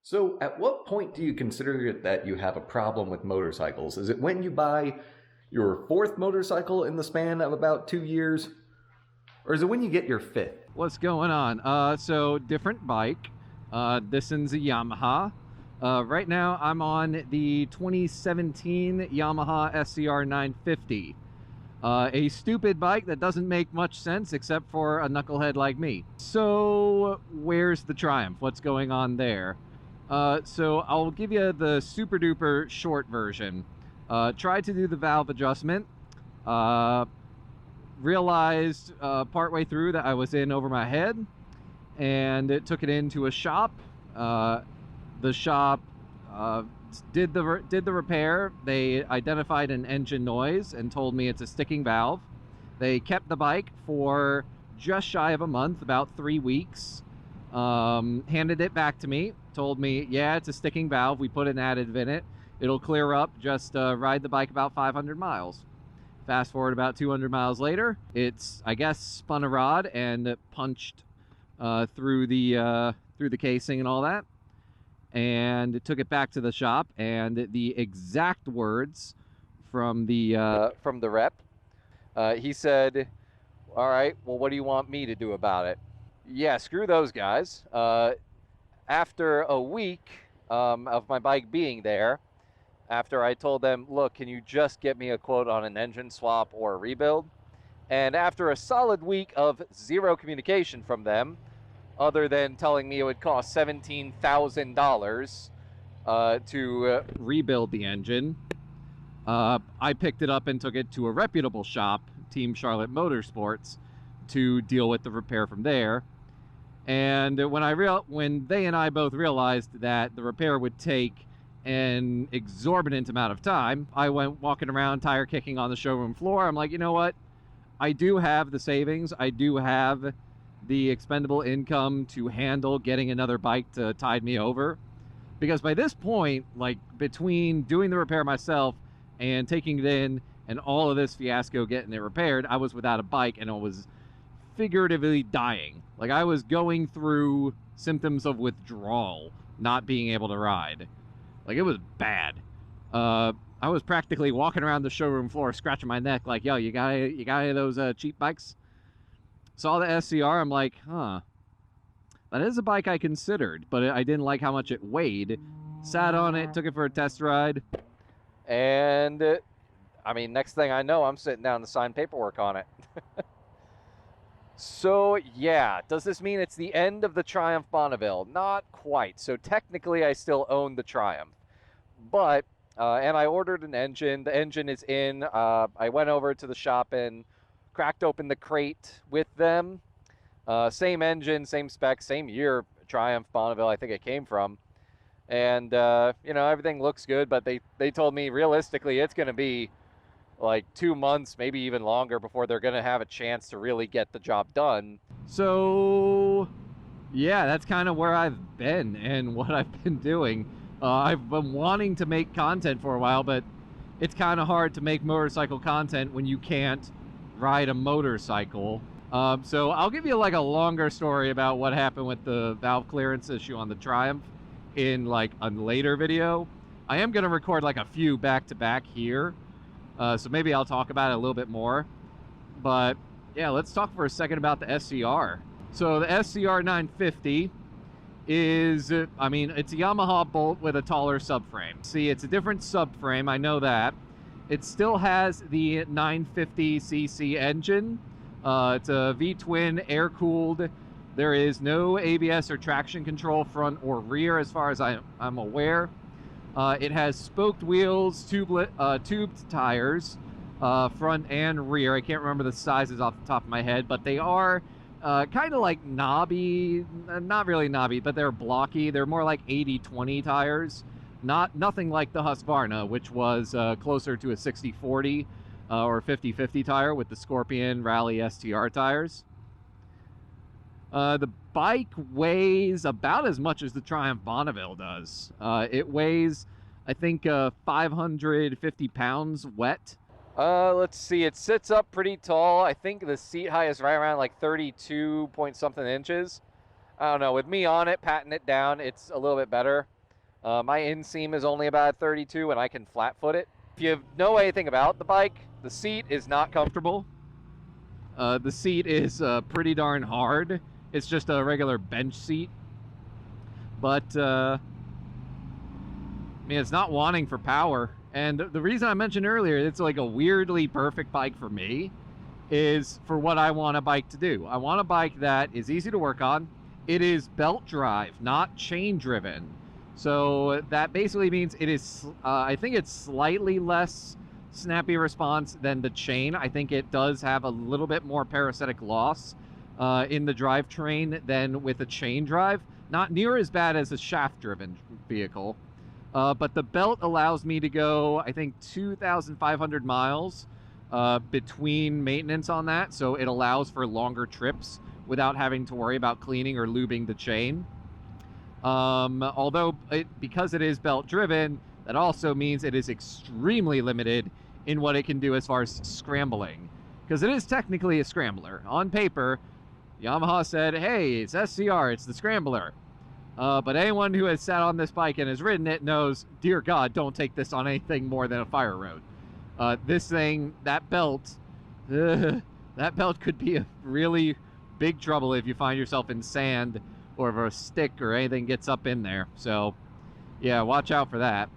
So, at what point do you consider that you have a problem with motorcycles? Is it when you buy your fourth motorcycle in the span of about 2 years? Or is it when you get your fifth? What's going on? So different bike. This one's a Yamaha. Right now I'm on the 2017 Yamaha SCR 950. A stupid bike that doesn't make much sense except for a knucklehead like me. So where's the Triumph? What's going on there? So I'll give you the super duper short version. Tried to do the valve adjustment. Realized partway through that I was in over my head, and it took it into a shop. The shop did the repair. They identified an engine noise and told me it's a sticking valve. They kept the bike for just shy of a month, about 3 weeks. Handed it back to me, told me, yeah, it's a sticking valve. We put an additive in it. It'll clear up. Just ride the bike about 500 miles. Fast forward about 200 miles later, it's, I guess, spun a rod and punched through the casing and all that, and it took it back to the shop. And the exact words from the rep, he said, "All right, well, what do you want me to do about it?" Yeah, screw those guys. After a week of my bike being there, after I told them, look, can you just get me a quote on an engine swap or a rebuild? And after a solid week of zero communication from them, other than telling me it would cost $17,000 to rebuild the engine, I picked it up and took it to a reputable shop, Team Charlotte Motorsports, to deal with the repair from there. And when they and I both realized that the repair would take an exorbitant amount of time, I went walking around tire kicking on the showroom floor. I'm like, you know what? I do have the savings. I do have the expendable income to handle getting another bike to tide me over. Because by this point, like, between doing the repair myself and taking it in and all of this fiasco getting it repaired, I was without a bike and I was figuratively dying. Like, I was going through symptoms of withdrawal, not being able to ride. Like, it was bad. I was practically walking around the showroom floor scratching my neck like, yo, you got any of those cheap bikes? Saw the SCR, I'm like, huh. That is a bike I considered, but I didn't like how much it weighed. Sat on it, took it for a test ride. And, I mean, next thing I know, I'm sitting down to sign paperwork on it. So, yeah, does this mean it's the end of the Triumph Bonneville? Not quite. So technically, I still own the Triumph. But, and I ordered an engine. The engine is in. I went over to the shop and cracked open the crate with them. Same engine, same specs, same year Triumph Bonneville I think it came from. And, you know, everything looks good, but they told me realistically it's going to be like 2 months, maybe even longer, before they're going to have a chance to really get the job done. So, yeah, that's kind of where I've been and what I've been doing. I've been wanting to make content for a while, but it's kind of hard to make motorcycle content when you can't ride a motorcycle. So I'll give you like a longer story about what happened with the valve clearance issue on the Triumph in like a later video. I am going to record like a few back-to-back here. So maybe I'll talk about it a little bit more. But yeah, let's talk for a second about the SCR. So the SCR 950 is, I mean, it's a Yamaha Bolt with a taller subframe. See, it's a different subframe, I know that. It still has the 950cc engine. It's a V-twin, air-cooled. There is no ABS or traction control front or rear as far as I'm aware. It has spoked wheels, tubed tires, front and rear. I can't remember the sizes off the top of my head, but they are kind of like knobby, not really knobby, but they're blocky. They're more like 80-20 tires. Nothing like the Husqvarna, which was closer to a 60-40 or 50-50 tire with the Scorpion Rally STR tires. The bike weighs about as much as the Triumph Bonneville does. It weighs, I think, 550 pounds wet. Let's see, it sits up pretty tall. I think the seat height is right around like 32 point something inches. I don't know, with me on it, patting it down, it's a little bit better. My inseam is only about 32 and I can flat foot it. If you know anything about the bike, the seat is not comfortable. The seat is pretty darn hard. It's just a regular bench seat. But, I mean, it's not wanting for power. And the reason I mentioned earlier, it's like a weirdly perfect bike for me, is for what I want a bike to do. I want a bike that is easy to work on. It is belt drive, not chain driven. So that basically means it is, I think it's slightly less snappy response than the chain. I think it does have a little bit more parasitic loss in the drivetrain than with a chain drive. Not near as bad as a shaft-driven vehicle. But the belt allows me to go, I think, 2,500 miles between maintenance on that. So it allows for longer trips without having to worry about cleaning or lubing the chain. Although, because it is belt-driven, that also means it is extremely limited in what it can do as far as scrambling. Because it is technically a scrambler. On paper, Yamaha said, hey, it's SCR, it's the scrambler. But anyone who has sat on this bike and has ridden it knows, dear God, don't take this on anything more than a fire road. This thing, that belt could be a really big trouble if you find yourself in sand or if a stick or anything gets up in there. So, yeah, watch out for that.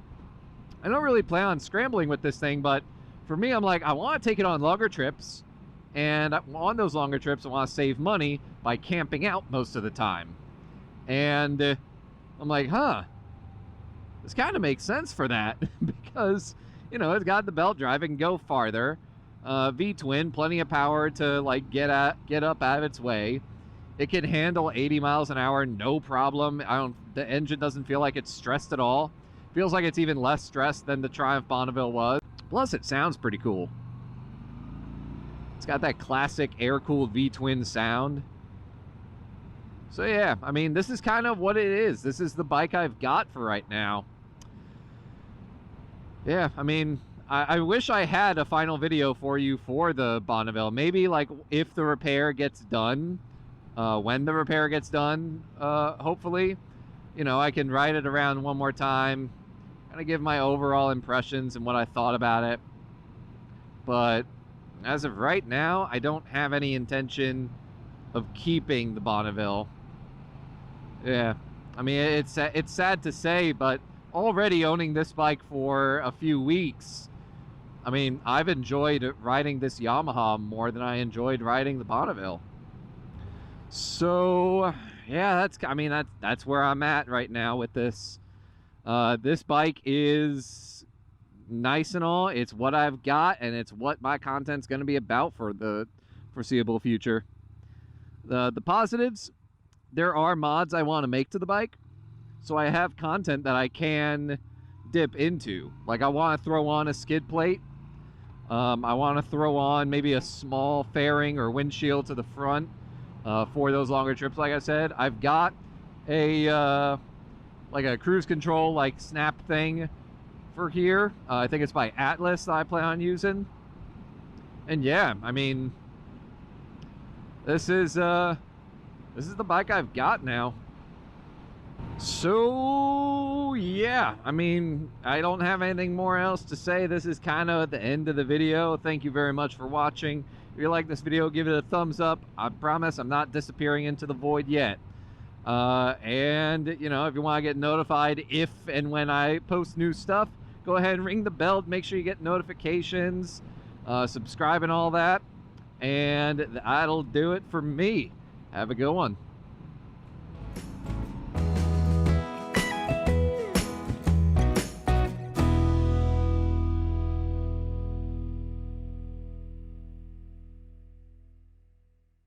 I don't really plan on scrambling with this thing, but for me, I'm like, I want to take it on longer trips. And on those longer trips, I want to save money by camping out most of the time. And I'm like, this kind of makes sense for that because, you know, it's got the belt drive, it can go farther. V-twin, plenty of power to like get up out of its way. It can handle 80 miles an hour, no problem. The engine doesn't feel like it's stressed at all. Feels like it's even less stressed than the Triumph Bonneville was. Plus, it sounds pretty cool. It's got that classic air-cooled V-twin sound. So yeah, I mean, this is kind of what it is. This is the bike I've got for right now. Yeah, I mean, I wish I had a final video for you for the Bonneville. Maybe like if the repair gets done, when the repair gets done, hopefully, you know, I can ride it around one more time, kind of give my overall impressions and what I thought about it. But as of right now, I don't have any intention of keeping the Bonneville. Yeah, I mean, it's sad to say, but already owning this bike for a few weeks, I mean, I've enjoyed riding this Yamaha more than I enjoyed riding the Bonneville. So, yeah, that's where I'm at right now with this. This bike is nice and all. It's what I've got, and it's what my content's going to be about for the foreseeable future. The positives, there are mods I want to make to the bike, so I have content that I can dip into. Like, I want to throw on a skid plate. I want to throw on maybe a small fairing or windshield to the front for those longer trips. Like I said, I've got a like a cruise control like snap thing for here. I think it's by Atlas that I plan on using. And yeah, I mean, this is the bike I've got now. So yeah, I mean, I don't have anything more else to say. This is kind of the end of the video. Thank you very much for watching. If you like this video, give it a thumbs up. I promise I'm not disappearing into the void yet. And you know, if you want to get notified if and when I post new stuff, go ahead and ring the bell. Make sure you get notifications, subscribe and all that. And that'll do it for me. Have a good one.